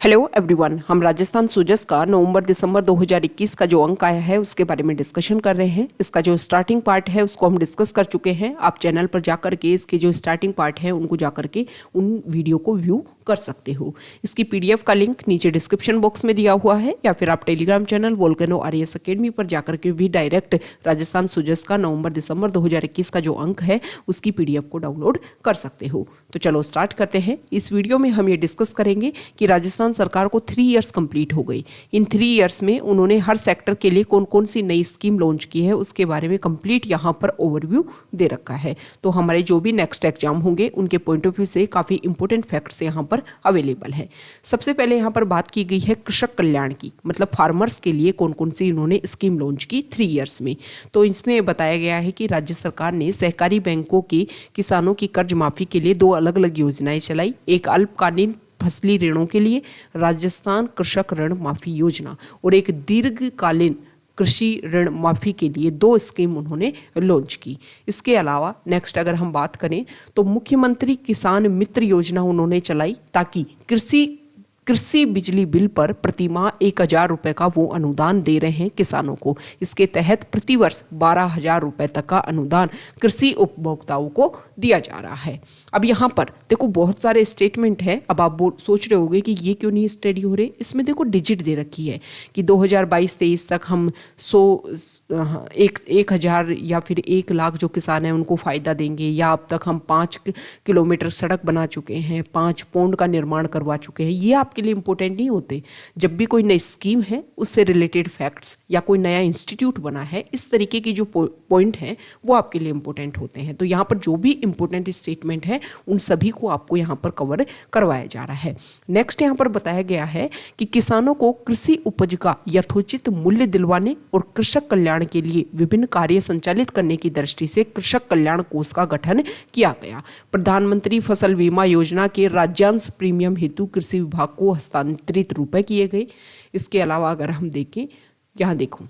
Hello everyone, हम राजस्थान सुजस का नवंबर-दिसंबर 2021 का जो अंक आया है उसके बारे में डिस्कशन कर रहे हैं। इसका जो स्टार्टिंग पार्ट है उसको हम डिस्कस कर चुके हैं। आप चैनल पर जाकर के इसके जो स्टार्टिंग पार्ट है उनको जाकर के उन वीडियो को व्यू कर सकते हो। इसकी पीडीएफ का लिंक नीचे डिस्क्रिप्शन बॉक्स में दिया हुआ है, या फिर आप Telegram channel volcano RS academy पर जाकर के भी डायरेक्ट राजस्थान सुजस का नवंबर-दिसंबर 2021 का जो अंक है उसकी पीडीएफ को डाउनलोड कर सकते हो। तो चलो स्टार्ट करते हैं। इस वीडियो में हम ये डिस्कस करेंगे कि राजस्थान सरकार को 3 इयर्स कंप्लीट हो गई। इन 3 इयर्स में उन्होंने हर सेक्टर के लिए कौन कौन सी नई स्कीम लॉन्च की है उसके बारे में कंप्लीट यहाँ पर ओवरव्यू दे रखा है। तो हमारे जो भी नेक्स्ट एग्जाम होंगे उनके पॉइंट ऑफ व्यू से काफ़ी इंपॉर्टेंट फैक्ट्स यहाँ पर अवेलेबल है। सबसे पहले यहाँ पर बात की गई है कृषक कल्याण की, मतलब फार्मर्स के लिए कौन कौन सी इन्होंने स्कीम लॉन्च की 3 इयर्स में। तो इसमें बताया गया है कि राज्य सरकार ने सहकारी बैंकों की किसानों की कर्ज माफी के लिए 2 अलग अलग योजनाएं चलाई। एक अल्पकालीन फसली ऋणों के लिए राजस्थान कृषक ऋण माफी योजना, और एक दीर्घकालीन कृषि ऋण माफी के लिए 2 स्कीम उन्होंने लॉन्च की। इसके अलावा नेक्स्ट अगर हम बात करें तो मुख्यमंत्री किसान मित्र योजना उन्होंने चलाई, ताकि कृषि बिजली बिल पर प्रतिमाह 1000 रुपये का वो अनुदान दे रहे हैं किसानों को। इसके तहत प्रतिवर्ष 12,000 रुपये तक का अनुदान कृषि उपभोक्ताओं को दिया जा रहा है। अब यहाँ पर देखो बहुत सारे स्टेटमेंट है। अब आप सोच रहे होंगे कि ये क्यों नहीं स्टडी हो रहे। इसमें देखो डिजिट दे रखी है कि 2022-23 तक हम 1,000 या फिर 1 लाख जो किसान हैं उनको फ़ायदा देंगे, या अब तक हम 5 किलोमीटर सड़क बना चुके हैं, 5 पौंड का निर्माण करवा चुके हैं। ये आपके लिए इंपॉर्टेंट नहीं होते। जब भी कोई नई स्कीम है उससे रिलेटेड फैक्ट्स या कोई नया इंस्टीट्यूट बना है, इस तरीके की जो पॉइंट हैं वो आपके लिए इंपॉर्टेंट होते हैं। तो यहाँ पर जो भी इंपॉर्टेंट स्टेटमेंट है उन सभी को आपको यहाँ पर कवर करवाया जा रहा है। नेक्स्ट यहाँ पर बताया गया है कि किसानों को कृषि उपज का यथोचित मूल्य दिलवाने और कृषक कल्याण के लिए विभिन्न कार्य संचालित करने की दृष्टि से कृषक कल्याण कोष का गठन किया गया। प्रधानमंत्री फसल बीमा योजना के राज्यांश प्रीमियम हेतु कृषि विभाग को हस्तांतरित रुपए किए गए। इसके अलावा अगर हम देखें, यहाँ देखो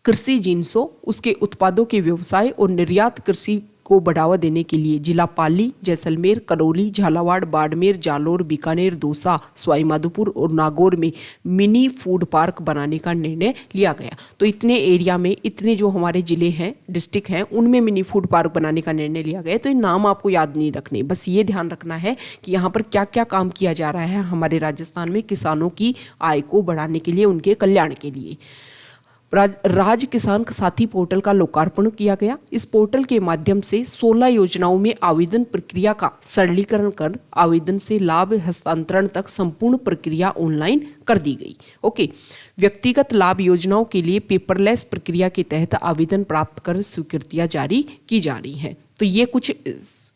कृषि जिन्सों, उसके उत्पादों के व्यवसाय और निर्यात कृषि को बढ़ावा देने के लिए जिला पाली, जैसलमेर, करौली, झालावाड़, बाड़मेर, जालोर, बीकानेर, दौसा, सवाई माधोपुर और नागौर में मिनी फूड पार्क बनाने का निर्णय लिया गया। तो इतने एरिया में, इतने जो हमारे जिले हैं, डिस्ट्रिक्ट हैं, उनमें मिनी फूड पार्क बनाने का निर्णय लिया गया। तो ये नाम आपको याद नहीं रखने, बस ये ध्यान रखना है कि यहाँ पर क्या क्या काम किया जा रहा है हमारे राजस्थान में किसानों की आय को बढ़ाने के लिए, उनके कल्याण के लिए। राज किसान साथी पोर्टल का लोकार्पण किया गया। इस पोर्टल के माध्यम से 16 योजनाओं में आवेदन प्रक्रिया का सरलीकरण कर आवेदन से लाभ हस्तांतरण तक संपूर्ण प्रक्रिया ऑनलाइन कर दी गई। ओके, व्यक्तिगत लाभ योजनाओं के लिए पेपरलेस प्रक्रिया के तहत आवेदन प्राप्त कर स्वीकृतियां जारी की जा रही हैं। तो ये कुछ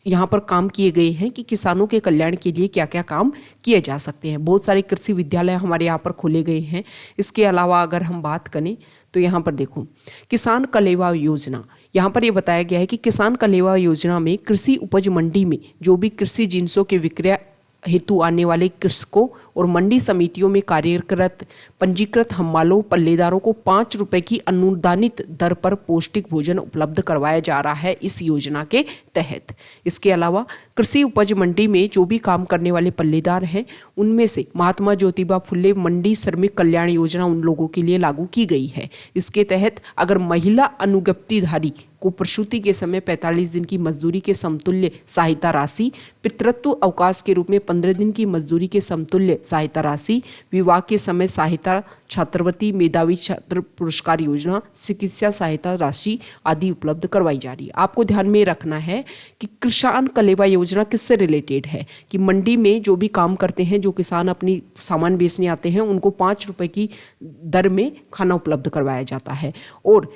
यहाँ पर काम किए गए हैं कि किसानों के कल्याण के लिए क्या क्या काम किए जा सकते हैं। बहुत सारे कृषि विद्यालय हमारे यहाँ पर खोले गए हैं। इसके अलावा अगर हम बात करें तो यहाँ पर देखो किसान कलेवा योजना, यहाँ पर ये बताया गया है कि किसान कलेवा योजना में कृषि उपज मंडी में जो भी कृषि जिन्सों के विक्रय हेतु आने वाले कृषकों और मंडी समितियों में कार्यरत पंजीकृत हम्मालों पल्लेदारों को 5 रुपए की अनुदानित दर पर पौष्टिक भोजन उपलब्ध करवाया जा रहा है इस योजना के तहत। इसके अलावा कृषि उपज मंडी में जो भी काम करने वाले पल्लेदार हैं उनमें से महात्मा ज्योतिबा फुले मंडी श्रमिक कल्याण योजना उन लोगों के लिए लागू की गई है। इसके तहत अगर महिला अनुगप्तिधारी को प्रसूति के समय 45 दिन की मजदूरी के समतुल्य सहायता राशि, पितृत्व अवकाश के रूप में 15 दिन की मजदूरी के समतुल्य सहायता राशि, विवाह के समय सहायता, छात्रवृत्ति, मेधावी छात्र पुरस्कार योजना, चिकित्सा सहायता राशि आदि उपलब्ध करवाई जा रही है। आपको ध्यान में रखना है कि किसान कलेवा योजना किससे रिलेटेड है कि मंडी में जो भी काम करते हैं, जो किसान अपनी सामान बेचने आते हैं, उनको 5 रुपए की दर में खाना उपलब्ध करवाया जाता है। और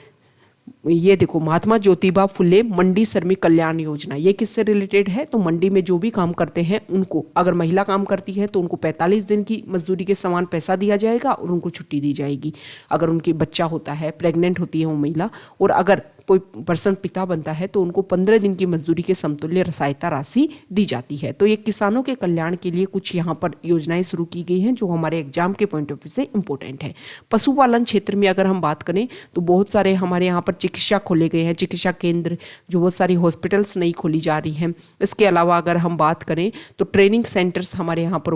ये देखो महात्मा ज्योतिबा फुले मंडी श्रमिक कल्याण योजना, ये किससे रिलेटेड है? तो मंडी में जो भी काम करते हैं उनको, अगर महिला काम करती है तो उनको 45 दिन की मजदूरी के समान पैसा दिया जाएगा और उनको छुट्टी दी जाएगी। अगर उनकी बच्चा होता है, प्रेग्नेंट होती है वो महिला, और अगर कोई पर्सन पिता बनता है तो उनको 15 दिन की मजदूरी के समतुल्य सहायता राशि दी जाती है। तो ये किसानों के कल्याण के लिए कुछ यहाँ पर योजनाएं शुरू की गई हैं जो हमारे एग्जाम के पॉइंट ऑफ व्यू से इंपॉर्टेंट है। पशुपालन क्षेत्र में अगर हम बात करें तो बहुत सारे हमारे यहाँ पर चिकित्सा खोले गए हैं, चिकित्सा केंद्र, जो बहुत सारी हॉस्पिटल्स नई खोली जा रही हैं। इसके अलावा अगर हम बात करें तो ट्रेनिंग सेंटर्स हमारे यहाँ पर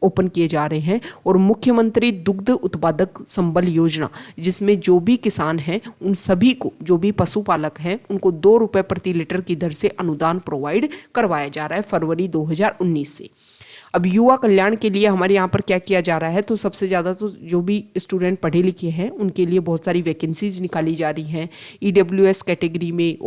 ओपन किए जा रहे हैं। और मुख्यमंत्री दुग्ध उत्पादक संबल योजना, जिसमें जो भी किसान हैं उन सभी को, जो भी पशुपालक हैं उनको 2 रुपये प्रति लीटर की दर से अनुदान प्रोवाइड करवाया जा रहा है फरवरी 2019 से। अब युवा कल्याण के लिए हमारे यहाँ पर क्या किया जा रहा है, तो सबसे ज़्यादा तो जो भी स्टूडेंट पढ़े लिखे हैं उनके लिए बहुत सारी वैकेंसीज निकाली जा रही हैं। EWS कैटेगरी में,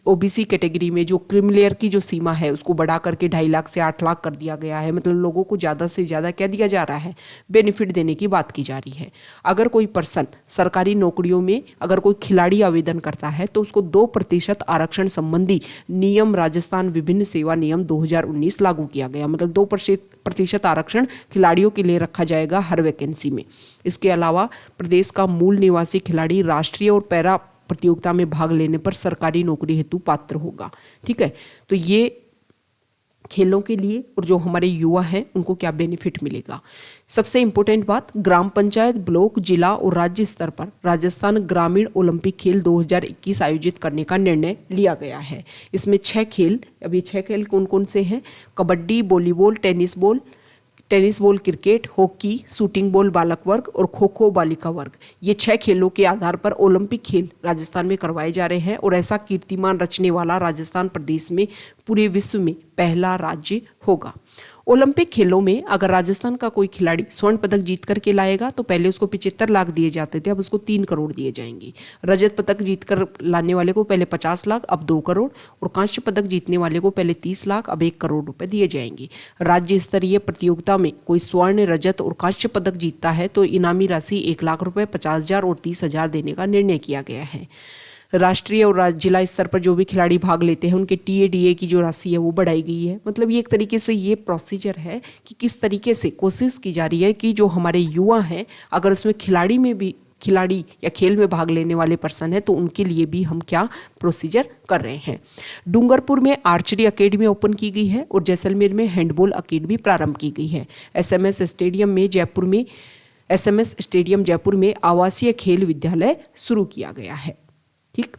OBC कैटेगरी में जो क्रीमिलेयर की जो सीमा है उसको बढ़ा करके 2.5 लाख से 8 लाख कर दिया गया है। मतलब लोगों को ज़्यादा से ज़्यादा क्या दिया जा रहा है, बेनिफिट देने की बात की जा रही है। अगर कोई पर्सन सरकारी नौकरियों में अगर कोई खिलाड़ी आवेदन करता है तो उसको 2% आरक्षण संबंधी नियम राजस्थान विभिन्न सेवा नियम 2019 लागू किया गया। मतलब 2% आरक्षण खिलाड़ियों के लिए रखा जाएगा हर वैकेंसी में। इसके अलावा प्रदेश का मूल निवासी खिलाड़ी राष्ट्रीय और पैरा प्रतियोगिता में भाग लेने पर सरकारी नौकरी हेतु पात्र होगा। ठीक है, तो ये खेलों के लिए और जो हमारे युवा हैं उनको क्या बेनिफिट मिलेगा। सबसे इंपॉर्टेंट बात, ग्राम पंचायत, ब्लॉक, जिला और राज्य स्तर पर राजस्थान ग्रामीण ओलंपिक खेल 2021 आयोजित करने का निर्णय लिया गया है। इसमें 6 खेल, अभी 6 खेल कौन कौन से हैं, kabaddi, volleyball, tennis ball, cricket, hockey, shooting ball बालक वर्ग और खो खो बालिका वर्ग। ये 6 खेलों के आधार पर ओलंपिक खेल राजस्थान में करवाए जा रहे हैं। और ऐसा कीर्तिमान रचने वाला राजस्थान प्रदेश में पूरे विश्व में पहला राज्य होगा। ओलंपिक खेलों में अगर राजस्थान का कोई खिलाड़ी स्वर्ण पदक जीत करके लाएगा तो पहले उसको 75 लाख दिए जाते थे, अब उसको 3 करोड़ दिए जाएंगे। रजत पदक जीतकर लाने वाले को पहले 50 लाख, अब 2 करोड़। और कांस्य पदक जीतने वाले को पहले 30 लाख, अब 1 करोड़ रुपए दिए जाएंगे। राज्य स्तरीय प्रतियोगिता में कोई स्वर्ण, रजत और कांस्य पदक जीतता है तो इनामी राशि 1 लाख रुपए, 50,000 और 30,000 देने का निर्णय किया गया है। राष्ट्रीय और जिला स्तर पर जो भी खिलाड़ी भाग लेते हैं उनके TADA की जो राशि है वो बढ़ाई गई है। मतलब ये एक तरीके से ये प्रोसीजर है कि किस तरीके से कोशिश की जा रही है कि जो हमारे युवा हैं अगर उसमें खिलाड़ी या खेल में भाग लेने वाले पर्सन है तो उनके लिए भी हम क्या प्रोसीजर कर रहे हैं। डूंगरपुर में आर्चरी अकेडमी ओपन की गई है और जैसलमेर में हैंडबॉल अकेडमी प्रारंभ की गई है। SMS स्टेडियम जयपुर में आवासीय खेल विद्यालय शुरू किया गया है। ठीक,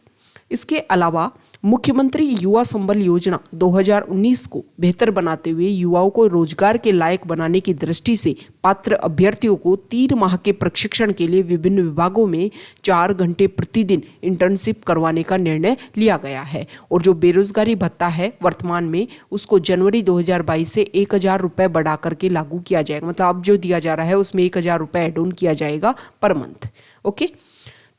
इसके अलावा मुख्यमंत्री युवा संबल योजना 2019 को बेहतर बनाते हुए युवाओं को रोजगार के लायक बनाने की दृष्टि से पात्र अभ्यर्थियों को 3 माह के प्रशिक्षण के लिए विभिन्न विभागों में 4 घंटे प्रतिदिन इंटर्नशिप करवाने का निर्णय लिया गया है। और जो बेरोजगारी भत्ता है वर्तमान में उसको जनवरी 2022 से 1,000 रुपये बढ़ा करके लागू किया जाएगा। मतलब अब जो दिया जा रहा है उसमें 1,000 रुपये एड ऑन किया जाएगा पर मंथ। ओके,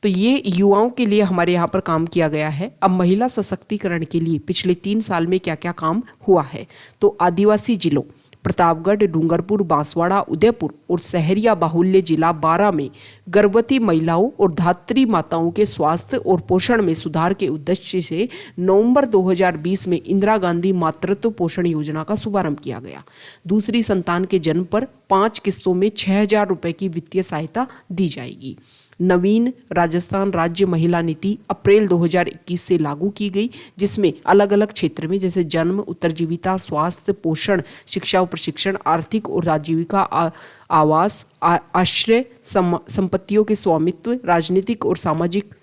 तो ये युवाओं के लिए हमारे यहाँ पर काम किया गया है। अब महिला सशक्तिकरण के लिए पिछले 3 साल में क्या क्या काम हुआ है, तो आदिवासी जिलों प्रतापगढ़, डूंगरपुर, बांसवाड़ा, उदयपुर और सहरिया बाहुल्य जिला 12 में गर्भवती महिलाओं और धात्री माताओं के स्वास्थ्य और पोषण में सुधार के उद्देश्य से नवंबर 2020 में इंदिरा गांधी मातृत्व पोषण योजना का शुभारंभ किया गया। दूसरी संतान के जन्म पर 5 किस्तों में 6,000 रुपए की वित्तीय सहायता दी जाएगी। नवीन राजस्थान राज्य महिला नीति अप्रैल 2021 से लागू की गई, जिसमें अलग अलग क्षेत्र में जैसे जन्म, उत्तरजीविता, स्वास्थ्य, पोषण, शिक्षा और प्रशिक्षण, आर्थिक और आजीविका, आवास, आश्रय, संपत्तियों के स्वामित्व, राजनीतिक और सामाजिक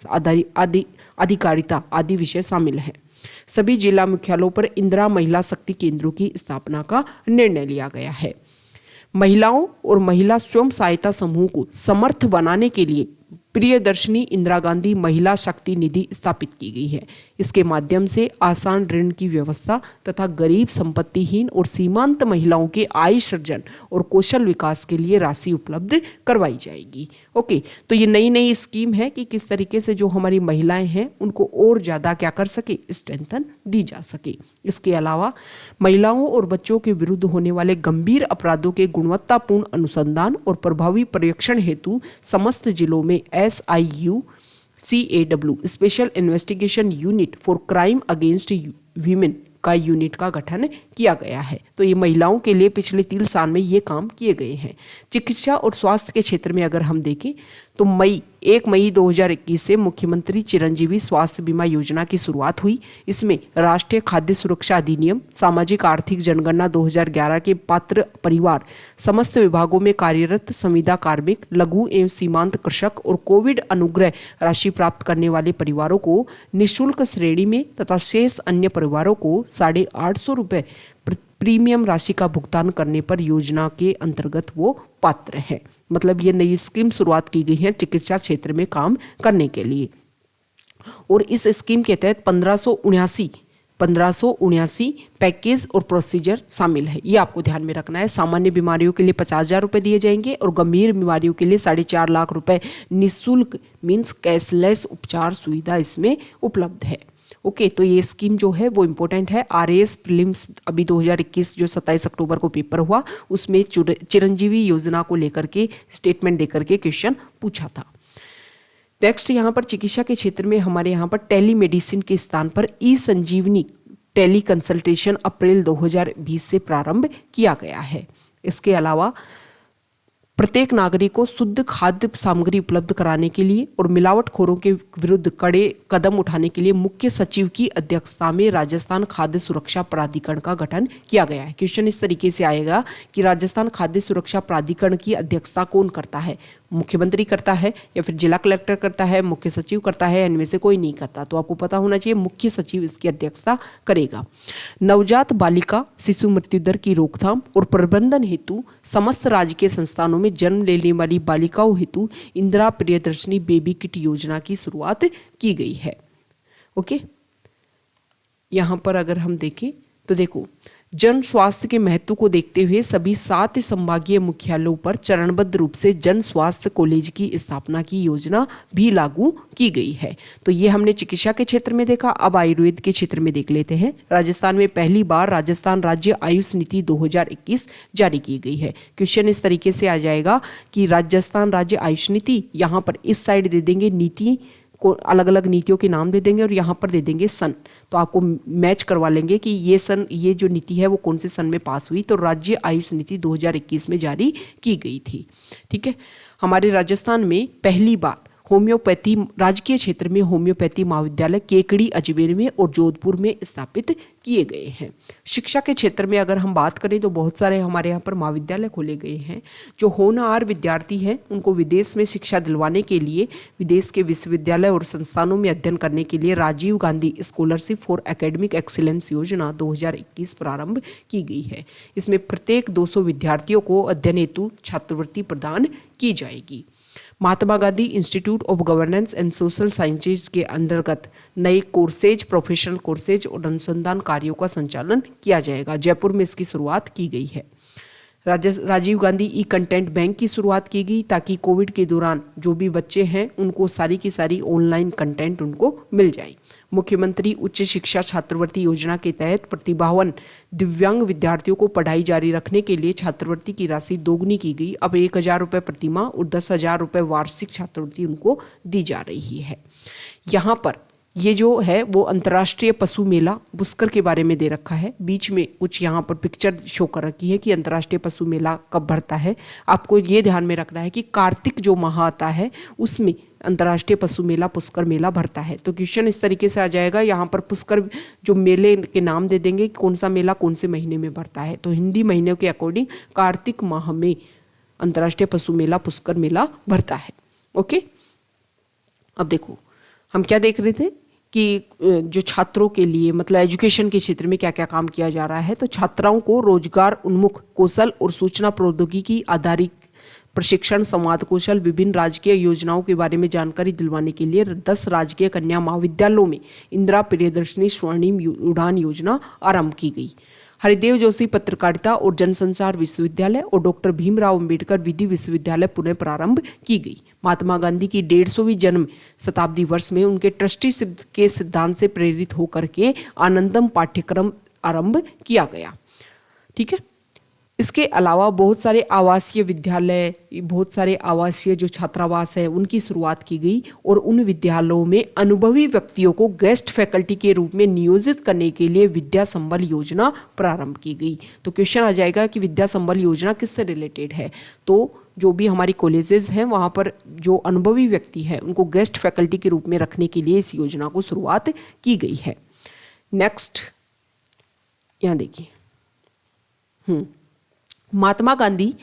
अधिकारिता आदि विषय शामिल हैं। सभी जिला मुख्यालयों पर इंदिरा महिला शक्ति केंद्रों की स्थापना का निर्णय लिया गया है। महिलाओं और महिला स्वयं सहायता समूह को समर्थ बनाने के लिए प्रियदर्शनी इंदिरा गांधी महिला शक्ति निधि स्थापित की गई है। इसके माध्यम से आसान ऋण की व्यवस्था तथा गरीब, संपत्तिहीन और सीमांत महिलाओं के आय सृजन और कौशल विकास के लिए राशि उपलब्ध करवाई जाएगी। ओके, तो ये नई स्कीम है कि किस तरीके से जो हमारी महिलाएं हैं उनको और ज़्यादा क्या कर सके, स्ट्रेंथन दी जा सके। इसके अलावा महिलाओं और बच्चों के विरुद्ध होने वाले गंभीर अपराधों के गुणवत्तापूर्ण अनुसंधान और प्रभावी पर्यवेक्षण हेतु समस्त जिलों में SIU CAW special investigation unit for crime against women का यूनिट का गठन किया गया है। तो ये महिलाओं के लिए पिछले 3 साल में ये काम किए गए हैं। चिकित्सा और स्वास्थ्य के क्षेत्र में अगर हम देखें तो 1 मई 2021 से मुख्यमंत्री चिरंजीवी स्वास्थ्य बीमा योजना की शुरुआत हुई। इसमें राष्ट्रीय खाद्य सुरक्षा अधिनियम, सामाजिक आर्थिक जनगणना 2011 के पात्र परिवार, समस्त विभागों में कार्यरत संविदा कार्मिक, लघु एवं सीमांत कृषक और कोविड अनुग्रह राशि प्राप्त करने वाले परिवारों को निःशुल्क श्रेणी में तथा शेष अन्य परिवारों को 850 रुपये प्रीमियम राशि का भुगतान करने पर योजना के अंतर्गत वो पात्र है। मतलब ये नई स्कीम शुरुआत की गई है चिकित्सा क्षेत्र में काम करने के लिए। और इस स्कीम के तहत 1579 पैकेज और प्रोसीजर शामिल है। ये आपको ध्यान में रखना है। सामान्य बीमारियों के लिए 50,000 रुपये दिए जाएंगे और गंभीर बीमारियों के लिए 4.5 लाख रुपए निःशुल्क मीन्स कैशलेस उपचार सुविधा इसमें उपलब्ध है। ओके, तो ये स्कीम जो है वो इम्पोर्टेंट है। RAS प्रीलिम्स अभी 2021 जो 27 अक्टूबर को पेपर हुआ उसमें चिरंजीवी योजना को लेकर के स्टेटमेंट देकर के क्वेश्चन पूछा था। नेक्स्ट यहाँ पर चिकित्सा के क्षेत्र में हमारे यहाँ पर टेलीमेडिसिन के स्थान पर ई-संजीवनी टेली कंसल्टेशन अप्रैल 2020 से प्रारंभ किया गया है। इसके अलावा प्रत्येक नागरिक को शुद्ध खाद्य सामग्री उपलब्ध कराने के लिए और मिलावटखोरों के विरुद्ध कड़े कदम उठाने के लिए मुख्य सचिव की अध्यक्षता में राजस्थान खाद्य सुरक्षा प्राधिकरण का गठन किया गया है। क्वेश्चन इस तरीके से आएगा कि राजस्थान खाद्य सुरक्षा प्राधिकरण की अध्यक्षता कौन करता है? मुख्यमंत्री करता है या फिर जिला कलेक्टर करता है, मुख्य सचिव करता है, इनमें से कोई नहीं करता? तो आपको पता होना चाहिए मुख्य सचिव इसकी अध्यक्षता करेगा। नवजात बालिका शिशु मृत्यु दर की रोकथाम और प्रबंधन हेतु समस्त राजकीय संस्थानों में जन्म लेने वाली बालिकाओं हेतु इंदिरा प्रियदर्शनी बेबी किट योजना की शुरुआत की गई है। ओके, यहां पर अगर हम देखें तो देखो, जन स्वास्थ्य के महत्व को देखते हुए सभी 7 संभागीय मुख्यालयों पर चरणबद्ध रूप से जन स्वास्थ्य कॉलेज की स्थापना की योजना भी लागू की गई है। तो ये हमने चिकित्सा के क्षेत्र में देखा। अब आयुर्वेद के क्षेत्र में देख लेते हैं। राजस्थान में पहली बार राजस्थान राज्य आयुष नीति 2021 जारी की गई है। क्वेश्चन इस तरीके से आ जाएगा कि राजस्थान राज्य आयुष नीति, यहाँ पर इस साइड दे देंगे नीति को, अलग अलग नीतियों के नाम दे देंगे और यहाँ पर दे देंगे सन। तो आपको मैच करवा लेंगे कि ये सन, ये जो नीति है वो कौन से सन में पास हुई। तो राज्य आयुष नीति 2021 में जारी की गई थी। ठीक है, हमारे राजस्थान में पहली बार होम्योपैथी राजकीय क्षेत्र में होम्योपैथी महाविद्यालय केकड़ी अजमेर में और जोधपुर में स्थापित किए गए हैं। शिक्षा के क्षेत्र में अगर हम बात करें तो बहुत सारे हमारे यहाँ पर महाविद्यालय खोले गए हैं। जो होनहार विद्यार्थी हैं उनको विदेश में शिक्षा दिलवाने के लिए विदेश के विश्वविद्यालय और संस्थानों में अध्ययन करने के लिए Rajiv Gandhi scholarship for academic excellence योजना 2021 प्रारंभ की गई है। इसमें प्रत्येक 200 विद्यार्थियों को अध्ययन हेतु छात्रवृत्ति प्रदान की जाएगी। Mahatma Gandhi Institute of Governance and Social Sciences के अंतर्गत नए कोर्सेज, प्रोफेशनल कोर्सेज और अनुसंधान कार्यों का संचालन किया जाएगा। जयपुर में इसकी शुरुआत की गई है। राजीव गांधी ई कंटेंट बैंक की शुरुआत की गई ताकि कोविड के दौरान जो भी बच्चे हैं उनको सारी की सारी ऑनलाइन कंटेंट उनको मिल जाए। मुख्यमंत्री उच्च शिक्षा छात्रवृत्ति योजना के तहत प्रतिभावान दिव्यांग विद्यार्थियों को पढ़ाई जारी रखने के लिए छात्रवृत्ति की राशि दोगुनी की गई। अब 1,000 रुपये प्रतिमाह और 10,000 रुपये वार्षिक छात्रवृत्ति उनको दी जा रही है। यहाँ पर ये जो है वो अंतर्राष्ट्रीय पशु मेला पुष्कर के बारे में दे रखा है। बीच में कुछ यहाँ पर पिक्चर शो कर रखी है कि अंतर्राष्ट्रीय पशु मेला कब भरता है। आपको ये ध्यान में रखना है कि कार्तिक जो माह आता है उसमें अंतर्राष्ट्रीय पशु मेला पुष्कर मेला भरता है। तो क्वेश्चन इस तरीके से आ जाएगा, यहाँ पर पुष्कर जो मेले के नाम दे देंगे कौन सा मेला कौन से महीने में भरता है। तो हिंदी महीने के अकॉर्डिंग कार्तिक माह में अंतर्राष्ट्रीय पशु मेला पुष्कर मेला भरता है। ओके, अब देखो हम क्या देख रहे थे कि जो छात्रों के लिए मतलब एजुकेशन के क्षेत्र में क्या क्या काम किया जा रहा है। तो छात्राओं को रोजगार उन्मुख कौशल और सूचना प्रौद्योगिकी आधारित प्रशिक्षण, संवाद कौशल, विभिन्न राजकीय योजनाओं के बारे में जानकारी दिलवाने के लिए 10 राजकीय कन्या महाविद्यालयों में इंदिरा प्रियदर्शनी स्वर्णिम उड़ान योजना आरंभ की गई। हरिदेव जोशी पत्रकारिता और जनसंचार विश्वविद्यालय और डॉक्टर भीमराव अंबेडकर विधि विश्वविद्यालय पुनः प्रारंभ की गई। महात्मा गांधी की 150वीं जन्म शताब्दी वर्ष में उनके ट्रस्टीशिप के सिद्धांत से प्रेरित होकर के आनंदम पाठ्यक्रम आरंभ किया गया। ठीक है, इसके अलावा बहुत सारे आवासीय विद्यालय, बहुत सारे आवासीय जो छात्रावास है उनकी शुरुआत की गई और उन विद्यालयों में अनुभवी व्यक्तियों को गेस्ट फैकल्टी के रूप में नियोजित करने के लिए विद्या संबल योजना प्रारंभ की गई। तो क्वेश्चन आ जाएगा कि विद्या संबल योजना किससे रिलेटेड है। तो जो भी हमारी कॉलेजेस हैं वहाँ पर जो अनुभवी व्यक्ति है उनको गेस्ट फैकल्टी के रूप में रखने के लिए इस योजना को शुरुआत की गई है। नेक्स्ट यहाँ देखिए, महात्मा गांधी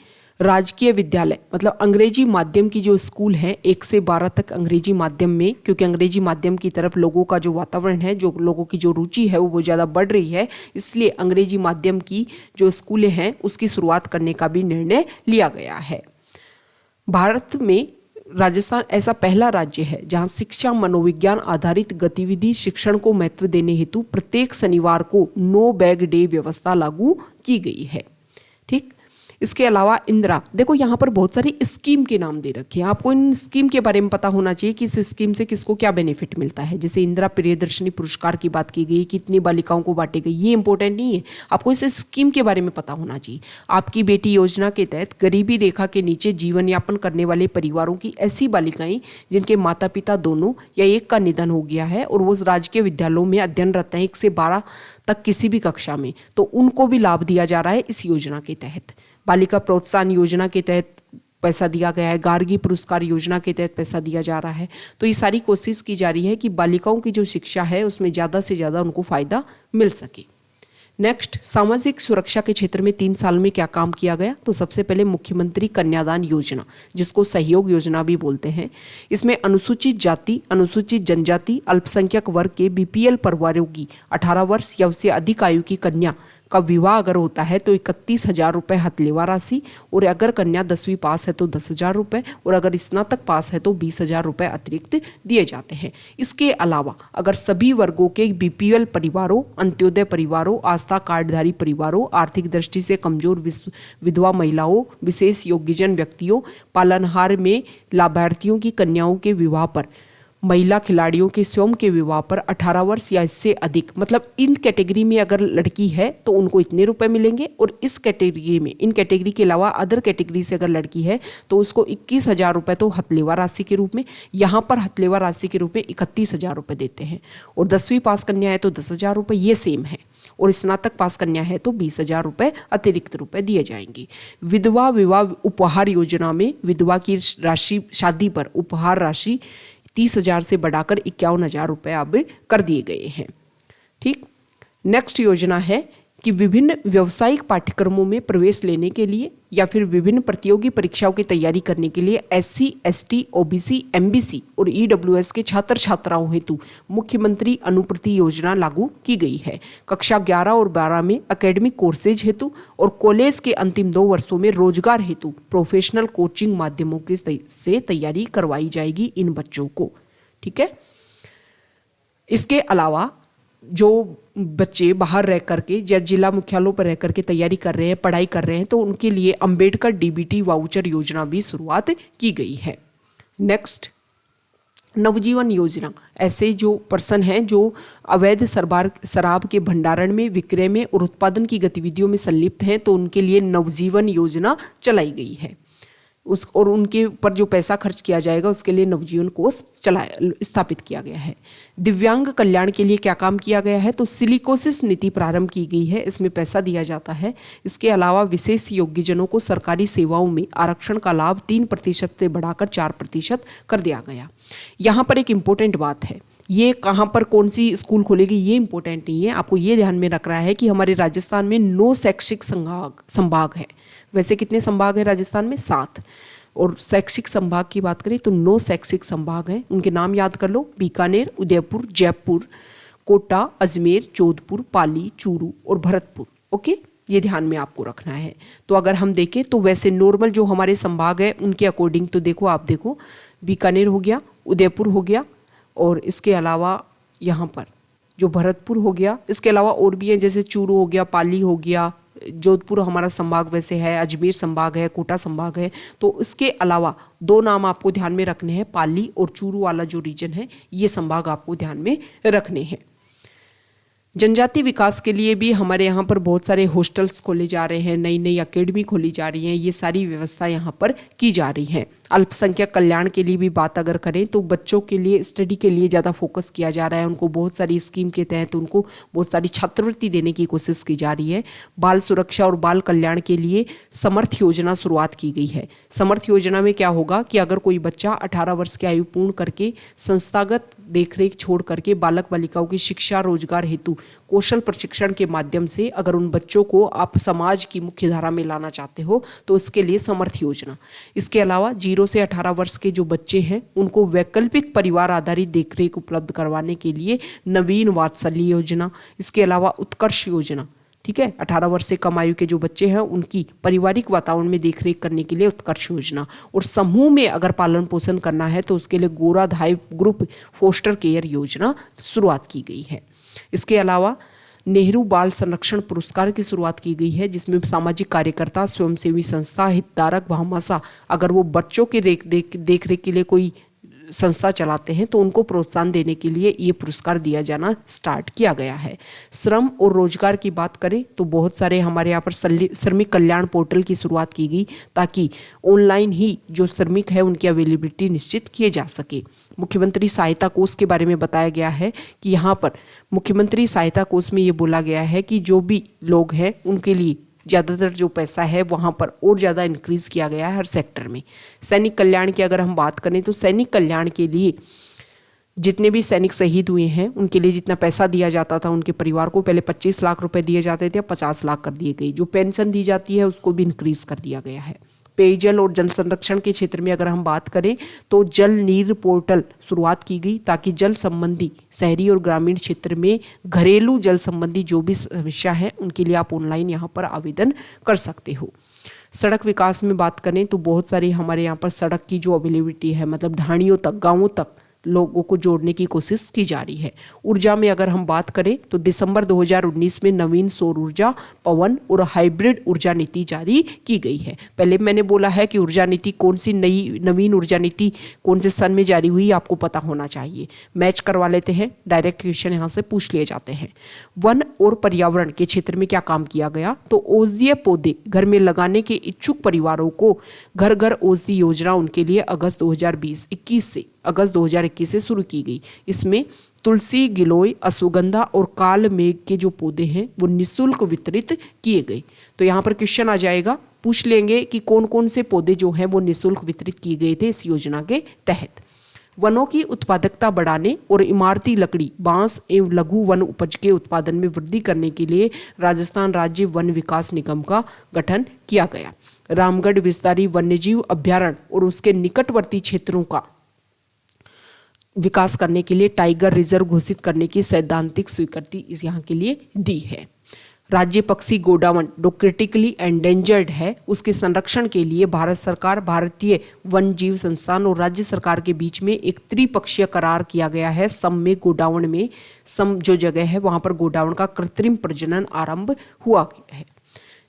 राजकीय विद्यालय मतलब अंग्रेजी माध्यम की जो स्कूल हैं 1 से 12 तक अंग्रेजी माध्यम में, क्योंकि अंग्रेजी माध्यम की तरफ लोगों का जो वातावरण है, जो लोगों की जो रुचि है वो ज़्यादा बढ़ रही है, इसलिए अंग्रेजी माध्यम की जो स्कूलें हैं उसकी शुरुआत करने का भी निर्णय लिया गया है। भारत में राजस्थान ऐसा पहला राज्य है जहां शिक्षा मनोविज्ञान आधारित गतिविधि शिक्षण को महत्व देने हेतु प्रत्येक शनिवार को नो बैग डे व्यवस्था लागू की गई है। ठीक, इसके अलावा इंदिरा, देखो यहाँ पर बहुत सारी स्कीम के नाम दे रखे हैं, आपको इन स्कीम के बारे में पता होना चाहिए कि इस स्कीम से किसको क्या बेनिफिट मिलता है। जैसे इंदिरा प्रियदर्शनी पुरस्कार की बात की गई, कितनी बालिकाओं को बांटे गए, ये इंपॉर्टेंट नहीं है, आपको इस स्कीम के बारे में पता होना चाहिए। आपकी बेटी योजना के तहत गरीबी रेखा के नीचे जीवन यापन करने वाले परिवारों की ऐसी बालिकाएं जिनके माता पिता दोनों या एक का निधन हो गया है और वो राजकीय विद्यालयों में अध्ययनरत हैं 1 से 12 तक किसी भी कक्षा में, तो उनको भी लाभ दिया जा रहा है इस योजना के तहत। बालिका प्रोत्साहन योजना के तहत पैसा दिया गया है, गार्गी पुरस्कार योजना के तहत पैसा दिया जा रहा है। तो ये सारी कोशिश की जा रही है कि बालिकाओं की जो शिक्षा है उसमें ज़्यादा से ज़्यादा उनको फ़ायदा मिल सके। नेक्स्ट, सामाजिक सुरक्षा के क्षेत्र में 3 साल में क्या काम किया गया। तो सबसे पहले मुख्यमंत्री कन्यादान योजना, जिसको सहयोग योजना भी बोलते हैं, इसमें अनुसूचित जाति, अनुसूचित जनजाति, अल्पसंख्यक वर्ग के BPL परिवारों की 18 वर्ष या उससे अधिक आयु की कन्या का विवाह अगर होता है तो 31,000 रुपये हथलेवा राशि, और अगर कन्या 10वीं पास है तो 10,000 रुपये, और अगर स्नातक पास है तो 20,000 रुपये अतिरिक्त दिए जाते हैं। इसके अलावा अगर सभी वर्गों के BPL परिवारों, अंत्योदय परिवारों, आस्था कार्डधारी परिवारों, आर्थिक दृष्टि से कमजोर विधवा महिलाओं, विशेष योग्यजन व्यक्तियों, पालनहार में लाभार्थियों की कन्याओं के विवाह पर, महिला खिलाड़ियों के स्वयं के विवाह पर 18 वर्ष या इससे अधिक, मतलब इन कैटेगरी में अगर लड़की है तो उनको इतने रुपए मिलेंगे, और इस कैटेगरी में, इन कैटेगरी के अलावा अदर कैटेगरी से अगर लड़की है तो उसको 21,000 रुपये तो हथलेवा राशि के रूप में, यहाँ पर हथलेवा राशि के रूप में 31,000 रुपये देते हैं, और 10वीं पास कन्या है तो 10,000 रुपये, ये सेम है, और स्नातक पास कन्या है तो 20,000 रुपये अतिरिक्त रुपए दिए जाएंगे। विधवा विवाह उपहार योजना में विधवा की राशि, शादी पर उपहार राशि 30,000 से बढ़ाकर 51,000 रुपये अब कर दिए गए हैं। ठीक, नेक्स्ट योजना है कि विभिन्न व्यावसायिक पाठ्यक्रमों में प्रवेश लेने के लिए या फिर विभिन्न प्रतियोगी परीक्षाओं की तैयारी करने के लिए SC, ST, OBC, MBC और EWS के छात्र छात्राओं हेतु मुख्यमंत्री अनुप्रति योजना लागू की गई है। कक्षा 11 और 12 में एकेडमिक कोर्सेज हेतु और कॉलेज के अंतिम 2 वर्षों में रोजगार हेतु प्रोफेशनल कोचिंग माध्यमों से तैयारी करवाई जाएगी इन बच्चों को। ठीक है, इसके अलावा जो बच्चे बाहर रह करके या जिला मुख्यालयों पर रह करके तैयारी कर रहे हैं, पढ़ाई कर रहे हैं, तो उनके लिए अंबेडकर DBT वाउचर योजना भी शुरुआत की गई है। नेक्स्ट, नवजीवन योजना, ऐसे जो पर्सन हैं जो अवैध शराब के भंडारण में, विक्रय में और उत्पादन की गतिविधियों में संलिप्त हैं, तो उनके लिए नवजीवन योजना चलाई गई है। और उनके ऊपर जो पैसा खर्च किया जाएगा उसके लिए नवजीवन कोष स्थापित किया गया है। दिव्यांग कल्याण के लिए क्या काम किया गया है, तो सिलिकोसिस नीति प्रारंभ की गई है, इसमें पैसा दिया जाता है। इसके अलावा विशेष योग्यजनों को सरकारी सेवाओं में आरक्षण का लाभ 3% से बढ़ाकर 4% कर दिया गया। यहाँ पर एक इम्पोर्टेंट बात है, ये कहाँ पर कौन सी स्कूल खोलेगी ये इंपॉर्टेंट नहीं है, आपको ये ध्यान में रखना है कि हमारे राजस्थान में 9 शैक्षिक संभाग है। वैसे कितने संभाग है राजस्थान में? 7। और शैक्षिक संभाग की बात करें तो 9 शैक्षिक संभाग हैं, उनके नाम याद कर लो: बीकानेर, उदयपुर, जयपुर, कोटा, अजमेर, जोधपुर, पाली, चूरू और भरतपुर। ओके, ये ध्यान में आपको रखना है। तो अगर हम देखें तो वैसे नॉर्मल जो हमारे संभाग है उनके अकॉर्डिंग तो देखो, आप देखो बीकानेर हो गया, उदयपुर हो गया, और इसके अलावा यहाँ पर जो भरतपुर हो गया, इसके अलावा और भी हैं जैसे चूरू हो गया, पाली हो गया, जोधपुर हमारा संभाग वैसे है, अजमेर संभाग है, कोटा संभाग है। तो इसके अलावा 2 नाम आपको ध्यान में रखने हैं, पाली और चूरू वाला जो रीजन है, ये संभाग आपको ध्यान में रखने हैं। जनजाति विकास के लिए भी हमारे यहाँ पर बहुत सारे हॉस्टल्स खोले जा रहे हैं, नई नई अकेडमी खोली जा रही हैं, ये सारी व्यवस्था यहाँ पर की जा रही है। अल्पसंख्यक कल्याण के लिए भी बात अगर करें तो बच्चों के लिए स्टडी के लिए ज़्यादा फोकस किया जा रहा है, उनको बहुत सारी स्कीम के तहत उनको बहुत सारी छात्रवृत्ति देने की कोशिश की जा रही है। बाल सुरक्षा और बाल कल्याण के लिए समर्थ योजना शुरुआत की गई है। समर्थ योजना में क्या होगा कि अगर कोई बच्चा 18 वर्ष की आयु पूर्ण करके संस्थागत देखरेख छोड़ करके बालक बालिकाओं की शिक्षा रोजगार हेतु कौशल प्रशिक्षण के माध्यम से अगर उन बच्चों को आप समाज की मुख्य धारा में लाना चाहते हो तो उसके लिए समर्थ योजना। इसके अलावा 0 से 18 वर्ष के जो बच्चे हैं उनको वैकल्पिक परिवार आधारित देखरेख उपलब्ध करवाने के लिए नवीन वात्सल्य योजना। इसके अलावा उत्कर्ष योजना, ठीक है, 18 वर्ष से कम आयु के जो बच्चे हैं उनकी पारिवारिक वातावरण में देखरेख करने के लिए उत्कर्ष योजना। और समूह में अगर पालन पोषण करना है तो उसके लिए गोराधाई ग्रुप फोस्टर केयर योजना शुरुआत की गई है। इसके अलावा नेहरू बाल संरक्षण पुरस्कार की शुरुआत की गई है, जिसमें सामाजिक कार्यकर्ता, स्वयंसेवी संस्था, हितधारक भामाशाह अगर वो बच्चों के देखरेख के लिए कोई संस्था चलाते हैं तो उनको प्रोत्साहन देने के लिए ये पुरस्कार दिया जाना स्टार्ट किया गया है। श्रम और रोजगार की बात करें तो बहुत सारे हमारे यहाँ पर श्रमिक कल्याण पोर्टल की शुरुआत की गई ताकि ऑनलाइन ही जो श्रमिक है उनकी अवेलेबिलिटी निश्चित किए जा सके। मुख्यमंत्री सहायता कोष के बारे में बताया गया है कि यहाँ पर मुख्यमंत्री सहायता कोष में ये बोला गया है कि जो भी लोग हैं उनके लिए ज़्यादातर जो पैसा है वहाँ पर और ज़्यादा इंक्रीज़ किया गया है हर सेक्टर में। सैनिक कल्याण की अगर हम बात करें तो सैनिक कल्याण के लिए जितने भी सैनिक शहीद हुए हैं उनके लिए जितना पैसा दिया जाता था उनके परिवार को, पहले 25 लाख रुपए दिए जाते थे, 50 लाख कर दिए गए। जो पेंशन दी जाती है उसको भी इंक्रीज कर दिया गया है। पेयजल और जल संरक्षण के क्षेत्र में अगर हम बात करें तो जल नीर पोर्टल शुरुआत की गई ताकि जल संबंधी शहरी और ग्रामीण क्षेत्र में घरेलू जल संबंधी जो भी समस्या है उनके लिए आप ऑनलाइन यहाँ पर आवेदन कर सकते हो। सड़क विकास में बात करें तो बहुत सारी हमारे यहाँ पर सड़क की जो अवेलेबिलिटी है, मतलब ढाणियों तक, गाँवों तक लोगों को जोड़ने की कोशिश की जा रही है। ऊर्जा में अगर हम बात करें तो दिसंबर 2019 में नवीन सौर ऊर्जा, पवन और हाइब्रिड ऊर्जा नीति जारी की गई है। पहले मैंने बोला है कि ऊर्जा नीति कौन सी नवीन ऊर्जा नीति कौन से सन में जारी हुई आपको पता होना चाहिए। मैच करवा लेते हैं, डायरेक्ट क्वेश्चन यहाँ से पूछ लिए जाते हैं। वन और पर्यावरण के क्षेत्र में क्या काम किया गया तो औषधीय पौधे घर में लगाने के इच्छुक परिवारों को घर घर औषधि योजना उनके लिए अगस्त 2021 से शुरू की गई। इसमें तुलसी, गिलोय, अश्वगंधा और काल मेघ के जो पौधे हैं वो निःशुल्क वितरित किए गए। तो यहाँ पर क्वेश्चन आ जाएगा, पूछ लेंगे कि कौन कौन से पौधे जो हैं वो निःशुल्क वितरित किए गए थे इस योजना के तहत। वनों की उत्पादकता बढ़ाने और इमारती लकड़ी, बांस एवं लघु वन उपज के उत्पादन में वृद्धि करने के लिए राजस्थान राज्य वन विकास निगम का गठन किया गया। रामगढ़ विस्तारी वन्यजीव अभ्यारण्य और उसके निकटवर्ती क्षेत्रों का विकास करने के लिए टाइगर रिजर्व घोषित करने की सैद्धांतिक स्वीकृति इस यहाँ के लिए दी है। राज्य पक्षी गोडावण जो क्रिटिकली एंडेंजर्ड है उसके संरक्षण के लिए भारत सरकार, भारतीय वन जीव संस्थान और राज्य सरकार के बीच में एक त्रिपक्षीय करार किया गया है। सम में गोडावण में सम जो जगह है वहां पर गोडावण का कृत्रिम प्रजनन आरंभ हुआ है।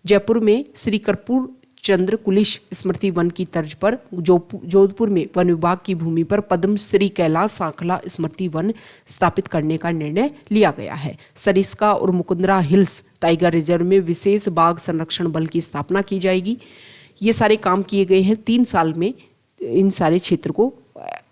जयपुर में श्री कर्पूर चंद्र कुलिश स्मृति वन की तर्ज पर जोधपुर में वन विभाग की भूमि पर पद्मश्री कैलाश सांखला स्मृति वन स्थापित करने का निर्णय लिया गया है। सरिस्का और मुकुंदरा हिल्स टाइगर रिजर्व में विशेष बाघ संरक्षण बल की स्थापना की जाएगी। ये सारे काम किए गए हैं 3 साल में इन सारे क्षेत्र को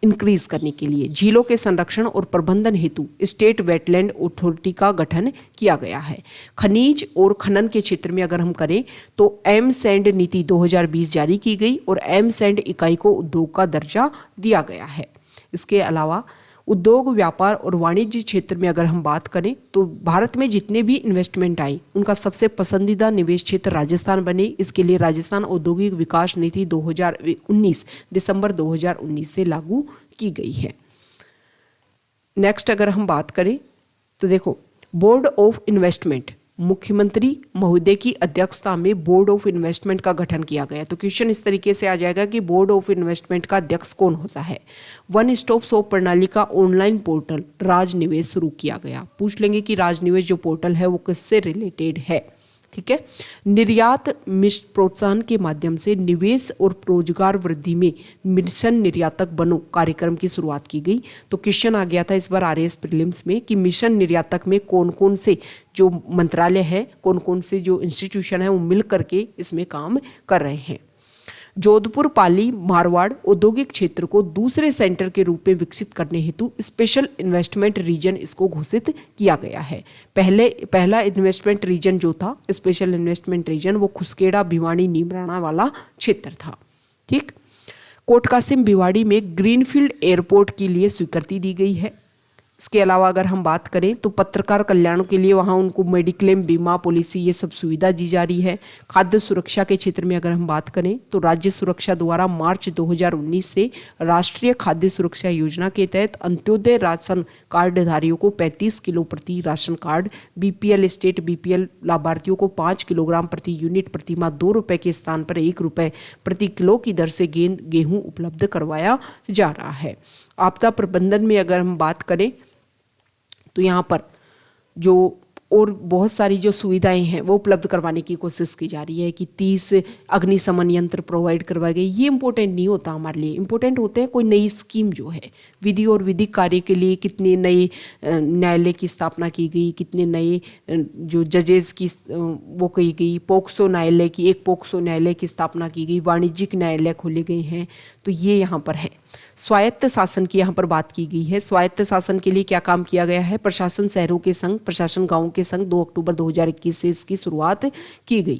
इंक्रीज करने के लिए। झीलों के संरक्षण और प्रबंधन हेतु स्टेट वेटलैंड अथॉरिटी का गठन किया गया है। खनिज और खनन के क्षेत्र में अगर हम करें तो एमसैंड नीति 2020 जारी की गई और एमसैंड इकाई को उद्योग का दर्जा दिया गया है। इसके अलावा उद्योग, व्यापार और वाणिज्य क्षेत्र में अगर हम बात करें तो भारत में जितने भी इन्वेस्टमेंट आई उनका सबसे पसंदीदा निवेश क्षेत्र राजस्थान बने। इसके लिए राजस्थान औद्योगिक विकास नीति 2019 दिसंबर 2019 से लागू की गई है। नेक्स्ट अगर हम बात करें तो देखो, बोर्ड ऑफ इन्वेस्टमेंट, मुख्यमंत्री महोदय की अध्यक्षता में बोर्ड ऑफ इन्वेस्टमेंट का गठन किया गया। तो क्वेश्चन इस तरीके से आ जाएगा कि बोर्ड ऑफ इन्वेस्टमेंट का अध्यक्ष कौन होता है। वन स्टॉप शॉप प्रणाली का ऑनलाइन पोर्टल राज निवेश शुरू किया गया। पूछ लेंगे कि राज निवेश जो पोर्टल है वो किससे रिलेटेड है, ठीक है। निर्यात मिश्र प्रोत्साहन के माध्यम से निवेश और रोजगार वृद्धि में मिशन निर्यातक बनो कार्यक्रम की शुरुआत की गई। तो क्वेश्चन आ गया था इस बार आरएएस प्रीलिम्स में कि मिशन निर्यातक में कौन कौन से जो मंत्रालय है, कौन कौन से जो इंस्टीट्यूशन है वो मिल करके इसमें काम कर रहे हैं। जोधपुर पाली मारवाड़ औद्योगिक क्षेत्र को दूसरे सेंटर के रूप में विकसित करने हेतु स्पेशल इन्वेस्टमेंट रीजन इसको घोषित किया गया है। पहला इन्वेस्टमेंट रीजन जो था, स्पेशल इन्वेस्टमेंट रीजन, वो खुसकेड़ा भिवानी नीमराना वाला क्षेत्र था। ठीक। कोटकासिम भिवाड़ी में ग्रीनफील्ड एयरपोर्ट के लिए स्वीकृति दी गई है। इसके अलावा अगर हम बात करें तो पत्रकार कल्याण के लिए वहाँ उनको मेडिक्लेम बीमा पॉलिसी ये सब सुविधा दी जा रही है। खाद्य सुरक्षा के क्षेत्र में अगर हम बात करें तो राज्य सुरक्षा द्वारा मार्च 2019 से राष्ट्रीय खाद्य सुरक्षा योजना के तहत अंत्योदय राशन कार्डधारियों को 35 किलो प्रति ration card, BPL state BPL लाभार्थियों को 5 किलोग्राम प्रति यूनिट प्रति माह 2 रुपये के स्थान पर 1 रुपये प्रति किलो की दर से गेहूं उपलब्ध करवाया जा रहा है। आपदा प्रबंधन में अगर हम बात करें तो यहाँ पर जो और बहुत सारी जो सुविधाएं हैं वो उपलब्ध करवाने की कोशिश की जा रही है कि 30 अग्निशमन यंत्र प्रोवाइड करवाए गए। ये इंपॉर्टेंट नहीं होता हमारे लिए, इंपॉर्टेंट होते हैं कोई नई स्कीम जो है। विधि और विधिक कार्य के लिए कितने नए न्यायालय की स्थापना की गई, कितने नए जो जजेस की वो की गई, पोक्सो न्यायालय की, एक पोक्सो न्यायालय की स्थापना की गई, वाणिज्यिक न्यायालय खोले गए हैं। तो ये यहाँ पर है। स्वायत्त शासन की यहाँ पर बात की गई है। स्वायत्त शासन के लिए क्या काम किया गया है? प्रशासन शहरों के संग, प्रशासन गांवों के संग 2 अक्टूबर 2021 से इसकी शुरुआत की गई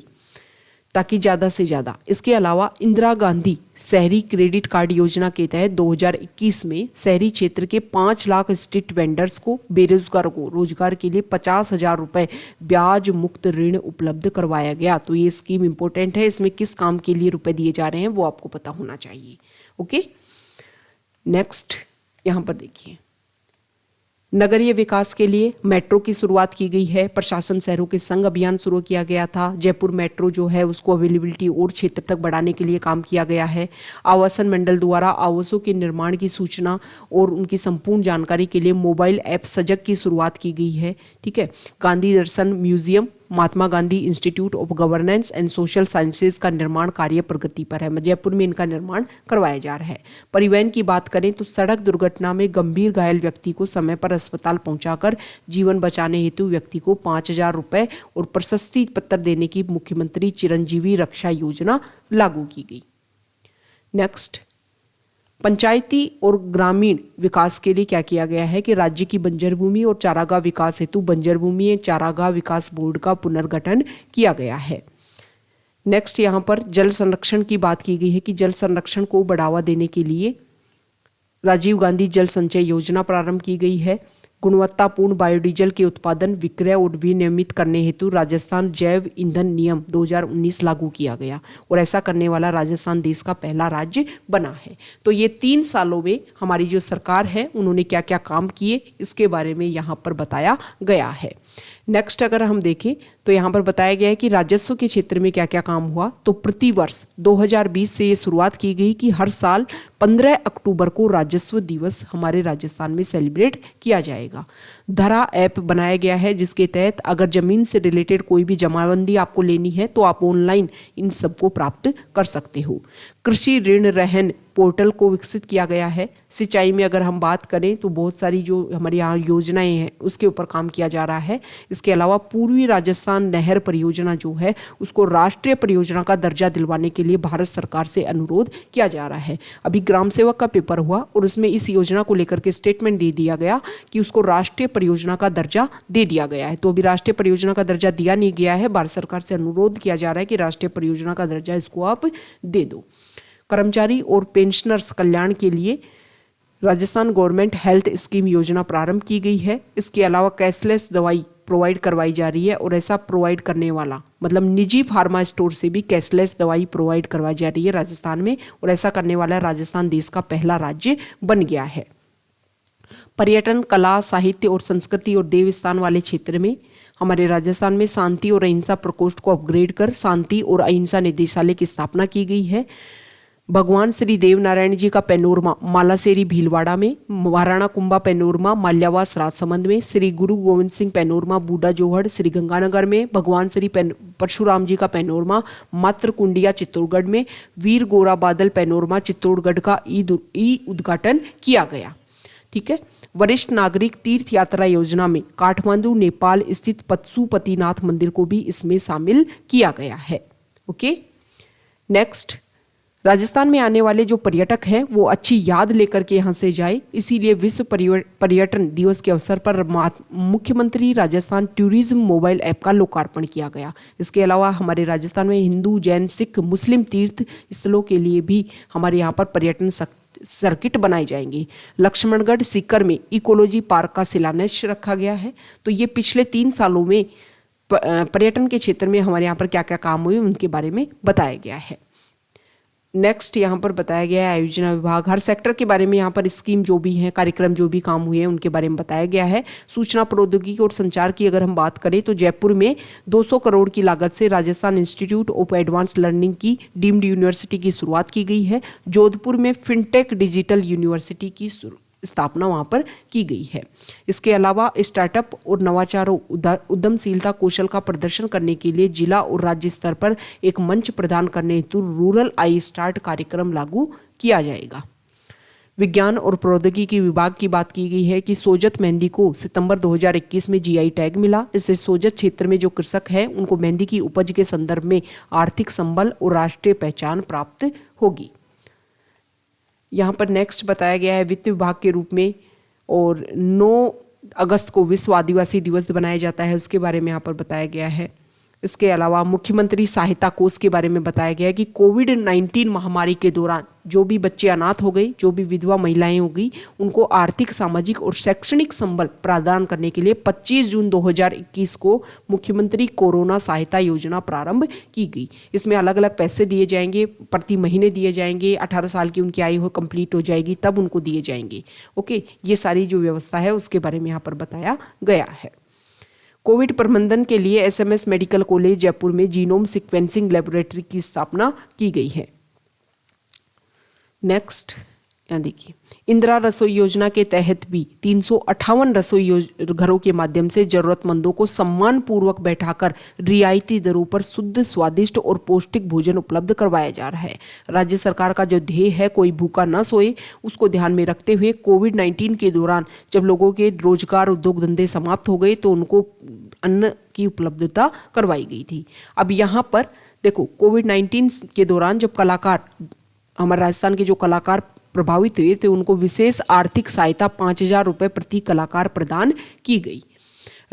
ताकि ज़्यादा से ज़्यादा। इसके अलावा इंदिरा गांधी शहरी क्रेडिट कार्ड योजना के तहत 2021 में शहरी क्षेत्र के 5 लाख स्ट्रीट वेंडर्स को, बेरोजगारों को रोजगार के लिए 50,000 रुपये ब्याज मुक्त ऋण उपलब्ध करवाया गया। तो ये स्कीम इंपॉर्टेंट है। इसमें किस काम के लिए रुपए दिए जा रहे हैं वो आपको पता होना चाहिए। ओके, नेक्स्ट यहाँ पर देखिए, नगरीय विकास के लिए मेट्रो की शुरुआत की गई है। प्रशासन शहरों के संग अभियान शुरू किया गया था। जयपुर मेट्रो जो है उसको अवेलेबिलिटी और क्षेत्र तक बढ़ाने के लिए काम किया गया है। आवासन मंडल द्वारा आवासों के निर्माण की सूचना और उनकी संपूर्ण जानकारी के लिए मोबाइल ऐप सजग की शुरुआत की गई है। ठीक है। Gandhi Darshan Museum, Mahatma Gandhi Institute of Governance and Social Sciences का निर्माण कार्य प्रगति पर है। जयपुर में इनका निर्माण करवाया जा रहा है। परिवहन की बात करें तो सड़क दुर्घटना में गंभीर घायल व्यक्ति को समय पर अस्पताल पहुंचाकर जीवन बचाने हेतु व्यक्ति को 5,000 रुपये और प्रशस्ति पत्र देने की मुख्यमंत्री चिरंजीवी रक्षा योजना लागू की गई। नेक्स्ट, पंचायती और ग्रामीण विकास के लिए क्या किया गया है कि राज्य की बंजर भूमि और चारागाह विकास हेतु बंजर भूमि एवं चारागाह विकास बोर्ड का पुनर्गठन किया गया है। नेक्स्ट, यहाँ पर जल संरक्षण की बात की गई है कि जल संरक्षण को बढ़ावा देने के लिए राजीव गांधी जल संचय योजना प्रारंभ की गई है। गुणवत्तापूर्ण बायोडीजल के उत्पादन, विक्रय और विनियमित करने हेतु राजस्थान जैव ईंधन नियम 2019 लागू किया गया और ऐसा करने वाला राजस्थान देश का पहला राज्य बना है। तो ये 3 सालों में हमारी जो सरकार है उन्होंने क्या क्या काम किए इसके बारे में यहाँ पर बताया गया है। नेक्स्ट, अगर हम देखें तो यहाँ पर बताया गया है कि राजस्व के क्षेत्र में क्या क्या काम हुआ। तो प्रतिवर्ष 2020 से ये शुरुआत की गई कि हर साल 15 अक्टूबर को राजस्व दिवस हमारे राजस्थान में सेलिब्रेट किया जाएगा। धरा ऐप बनाया गया है जिसके तहत अगर जमीन से रिलेटेड कोई भी जमाबंदी आपको लेनी है तो आप ऑनलाइन इन सबको प्राप्त कर सकते हो। कृषि ऋण रहन पोर्टल को विकसित किया गया है। सिंचाई में अगर हम बात करें तो बहुत सारी जो हमारे यहाँ योजनाएं हैं उसके ऊपर काम किया जा रहा है। इसके अलावा पूर्वी राजस्थान नहर परियोजना जो है उसको राष्ट्रीय परियोजना का दर्जा दिलवाने के लिए भारत सरकार से अनुरोध किया जा रहा है। अभी ग्राम सेवक का पेपर हुआ और उसमें इस योजना को लेकर के स्टेटमेंट दे दिया गया कि उसको राष्ट्रीय परियोजना का दर्जा दे दिया गया है। तो अभी राष्ट्रीय परियोजना का दर्जा दिया नहीं गया है, भारत सरकार से अनुरोध किया जा रहा है कि राष्ट्रीय परियोजना का दर्जा इसको आप दे दो। कर्मचारी और पेंशनर्स कल्याण के लिए राजस्थान गवर्नमेंट हेल्थ स्कीम योजना प्रारंभ की गई है। इसके अलावा कैशलेस दवाई प्रोवाइड करवाई जा रही है और ऐसा प्रोवाइड करने वाला मतलब निजी फार्मा स्टोर से भी कैशलेस दवाई प्रोवाइड करवाई जा रही है राजस्थान में और ऐसा करने वाला राजस्थान देश का पहला राज्य बन गया है। पर्यटन, कला, साहित्य और संस्कृति और देवस्थान वाले क्षेत्र में हमारे राजस्थान में शांति और अहिंसा प्रकोष्ठ को अपग्रेड कर शांति और अहिंसा निदेशालय की स्थापना की गई है। भगवान श्री देव नारायण जी का पैनोरमा मालासेरी भीलवाड़ा में, महाराणा कुंभा पैनोरमा माल्यावास राजसमंद में, श्री गुरु गोविंद सिंह पैनोरमा बूढ़ा जोहड़ श्री गंगानगर में, भगवान श्री परशुराम जी का पैनोरमा मातृकुंडिया चित्तौड़गढ़ में, वीर गोरा बादल पैनोरमा चित्तौड़गढ़ का ई उद्घाटन किया गया। ठीक है। वरिष्ठ नागरिक तीर्थ यात्रा योजना में काठमांडू नेपाल स्थित पशुपतिनाथ मंदिर को भी इसमें शामिल किया गया है। ओके। नेक्स्ट, राजस्थान में आने वाले जो पर्यटक हैं वो अच्छी याद लेकर के यहाँ से जाए, इसीलिए विश्व पर्यटन दिवस के अवसर पर मुख्यमंत्री राजस्थान टूरिज्म मोबाइल ऐप का लोकार्पण किया गया। इसके अलावा हमारे राजस्थान में हिंदू, जैन, सिख, मुस्लिम तीर्थ स्थलों के लिए भी हमारे यहाँ पर पर्यटन सर्किट बनाए जाएंगे। लक्ष्मणगढ़ सीकर में इकोलॉजी पार्क का शिलान्यास रखा गया है। तो ये पिछले 3 सालों में पर्यटन के क्षेत्र में हमारे यहाँ पर क्या क्या काम हुए उनके बारे में बताया गया है। नेक्स्ट यहाँ पर बताया गया है आयोजना विभाग, हर सेक्टर के बारे में यहाँ पर स्कीम जो भी है, कार्यक्रम जो भी काम हुए हैं उनके बारे में बताया गया है। सूचना प्रौद्योगिकी और संचार की अगर हम बात करें तो जयपुर में 200 करोड़ की लागत से Rajasthan institute of advance learning की डीम्ड यूनिवर्सिटी की शुरुआत की गई है। जोधपुर में फिनटेक डिजिटल यूनिवर्सिटी की स्थापना वहां पर की गई है। इसके अलावा स्टार्टअप और नवाचारों, उद्यमशीलता, कौशल का प्रदर्शन करने के लिए जिला और राज्य स्तर पर एक मंच प्रदान करने हेतु रूरल आई स्टार्ट कार्यक्रम लागू किया जाएगा। विज्ञान और प्रौद्योगिकी विभाग की बात की गई है कि सोजत मेहंदी को सितंबर 2021 में जीआई टैग मिला। इससे सोजत क्षेत्र में जो कृषक हैं उनको मेहंदी की उपज के संदर्भ में आर्थिक संबल और राष्ट्रीय पहचान प्राप्त होगी। यहाँ पर नेक्स्ट बताया गया है वित्त विभाग के रूप में, और 9 अगस्त को विश्व आदिवासी दिवस बनाया जाता है, उसके बारे में यहाँ पर बताया गया है। इसके अलावा मुख्यमंत्री सहायता कोष के बारे में बताया गया है कि कोविड-19 महामारी के दौरान जो भी बच्चे अनाथ हो गए, जो भी विधवा महिलाएं हो गई, उनको आर्थिक, सामाजिक और शैक्षणिक संबल प्रदान करने के लिए 25 जून 2021 को मुख्यमंत्री कोरोना सहायता योजना प्रारंभ की गई। इसमें अलग अलग पैसे दिए जाएंगे, प्रति महीने दिए जाएंगे। 18 साल की उनकी आयु कंप्लीट हो जाएगी तब उनको दिए जाएंगे। ओके, ये सारी जो व्यवस्था है उसके बारे में यहाँ पर बताया गया है। कोविड प्रबंधन के लिए एसएमएस मेडिकल कॉलेज जयपुर में जीनोम सीक्वेंसिंग लेबोरेटरी की स्थापना की गई है। नेक्स्ट, यहाँ देखिए, इंदिरा रसोई योजना के तहत भी 358 रसोई घरों के माध्यम से जरूरतमंदों को सम्मान पूर्वक बैठाकर रियायती दरों पर शुद्ध, स्वादिष्ट और पौष्टिक भोजन उपलब्ध करवाया जा रहा है। राज्य सरकार का जो ध्येय है कोई भूखा न सोए, उसको ध्यान में रखते हुए कोविड-19 के दौरान जब लोगों के रोजगार, उद्योग धंधे समाप्त हो गए तो उनको अन्न की उपलब्धता करवाई गई थी। अब यहाँ पर देखो, कोविड-19 के दौरान जब कलाकार, हमारे राजस्थान के जो कलाकार प्रभावित हुए थे, उनको विशेष आर्थिक सहायता 5,000 रुपये प्रति कलाकार प्रदान की गई।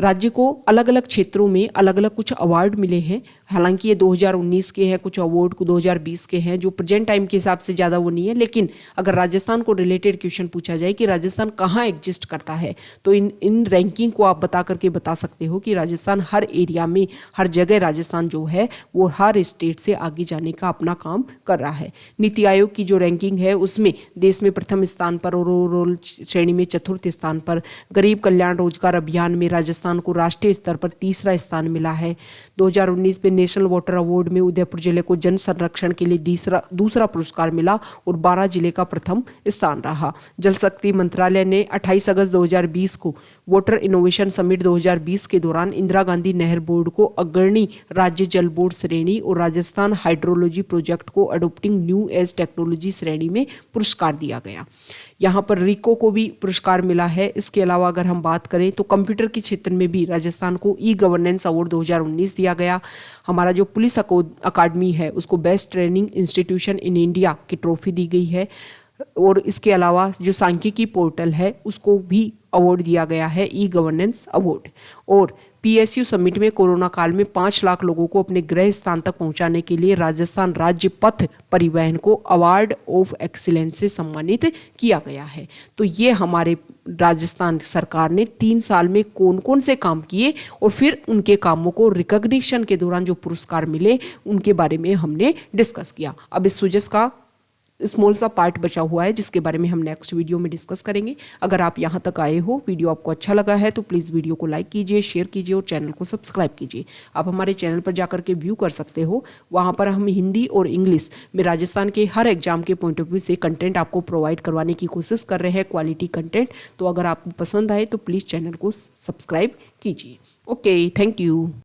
राज्य को अलग अलग क्षेत्रों में अलग अलग कुछ अवार्ड मिले हैं। हालांकि ये 2019 के हैं, कुछ अवार्ड को 2020 के हैं, जो प्रेजेंट टाइम के हिसाब से ज़्यादा वो नहीं है। लेकिन अगर राजस्थान को रिलेटेड क्वेश्चन पूछा जाए कि राजस्थान कहाँ एग्जिस्ट करता है, तो इन रैंकिंग को आप बता करके बता सकते हो कि राजस्थान हर एरिया में, हर जगह राजस्थान जो है वो हर स्टेट से आगे जाने का अपना काम कर रहा है। नीति आयोग की जो रैंकिंग है उसमें देश में प्रथम स्थान पर और ओवरऑल श्रेणी में चतुर्थ स्थान पर। गरीब कल्याण रोजगार अभियान में राजस्थान को राष्ट्रीय स्तर पर 3रा स्थान मिला है। 2019 में नेशनल वाटर अवार्ड में उदयपुर जिले को जन संरक्षण के लिए दूसरा पुरस्कार मिला और 12 जिले का प्रथम स्थान रहा। जल शक्ति मंत्रालय ने 28 अगस्त 2020 को वाटर इनोवेशन समिट 2020 के दौरान इंदिरा गांधी नहर बोर्ड को अग्रणी राज्य जल बोर्ड श्रेणी और राजस्थान हाइड्रोलॉजी प्रोजेक्ट को अडोप्टिंग न्यू एज टेक्नोलॉजी श्रेणी में पुरस्कार दिया गया। यहाँ पर रिको को भी पुरस्कार मिला है। इसके अलावा अगर हम बात करें तो कंप्यूटर के क्षेत्र में भी राजस्थान को ई गवर्नेंस अवार्ड 2019 दिया गया। हमारा जो पुलिस अकादमी है उसको best training institution in India की ट्रॉफी दी गई है। और इसके अलावा जो सांख्यिकी पोर्टल है उसको भी अवार्ड दिया गया है, ई गवर्नेंस अवार्ड। और पीएसयू समिट में कोरोना काल में 5 लाख लोगों को अपने गृह स्थान तक पहुंचाने के लिए राजस्थान राज्य पथ परिवहन को अवार्ड ऑफ एक्सीलेंस से सम्मानित किया गया है। तो ये हमारे राजस्थान सरकार ने 3 साल में कौन कौन से काम किए और फिर उनके कामों को रिकॉग्निशन के दौरान जो पुरस्कार मिले उनके बारे में हमने डिस्कस किया। अब इस सुजस का स्मॉल सा पार्ट बचा हुआ है जिसके बारे में हम नेक्स्ट वीडियो में डिस्कस करेंगे। अगर आप यहाँ तक आए हो, वीडियो आपको अच्छा लगा है तो प्लीज़ वीडियो को लाइक कीजिए, शेयर कीजिए और चैनल को सब्सक्राइब कीजिए। आप हमारे चैनल पर जाकर के व्यू कर सकते हो, वहाँ पर हम हिंदी और इंग्लिश में राजस्थान के हर एग्जाम के पॉइंट ऑफ व्यू से कंटेंट आपको प्रोवाइड करवाने की कोशिश कर रहे हैं, क्वालिटी कंटेंट। तो अगर आपको पसंद आए तो प्लीज़ चैनल को सब्सक्राइब कीजिए। Okay, thank you.